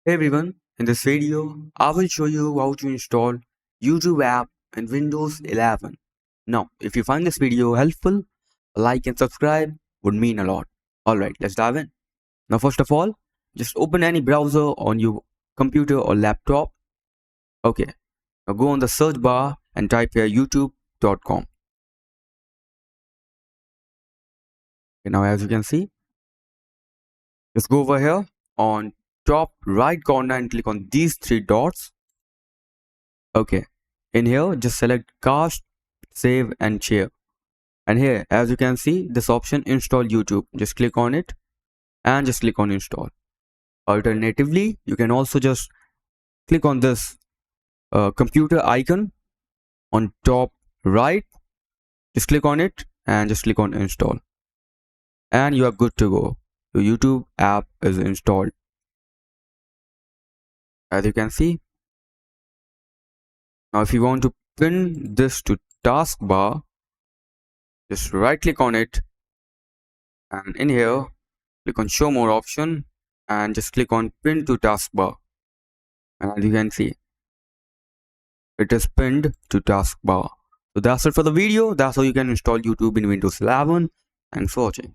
Hey everyone, in this video, I will show you how to install YouTube app in Windows 11. Now, if you find this video helpful, a like and subscribe would mean a lot. Alright, let's dive in. Now, first of all, just open any browser on your computer or laptop. Okay, now go on the search bar and type here youtube.com. Okay, now as you can see, just go over here on top right corner and click on these three dots. Okay, in here just select cast, save and share, and here as you can see this option install YouTube, just click on it and just click on install. Alternatively, you can also just click on this computer icon on top right, just click on it and just click on install, and you are good to go. Your YouTube app is installed. As you can see, now if you want to pin this to taskbar, just right click on it and in here click on show more option and just click on pin to taskbar, and as you can see it is pinned to taskbar. So that's it for the video. That's how you can install YouTube in Windows 11. Thanks for watching.